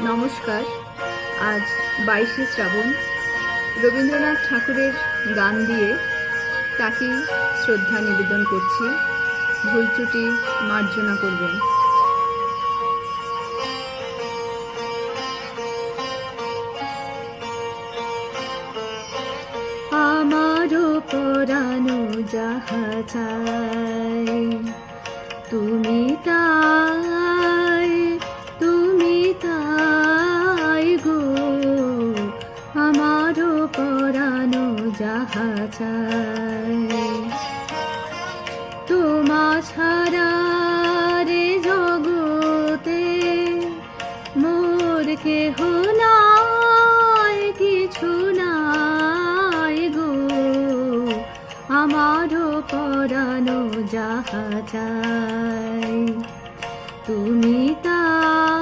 নমস্কার। আজ 22শে শ্রাবণ। রবীন্দ্রনাথ ঠাকুরের গান দিয়ে তাকেই শ্রদ্ধা নিবেদন করছি। ভুল ত্রুটি মার্জনা করবেন। আমারও পরানো যাহা চাই তুমি তাই, তুমি তাই গো। আমারও পরানো যাহা চাই তোমা ছাড়া রে জগতে মোর কেহ নাই, কিছু নাই গো। আমারও পরানো যাহা চাই তুমি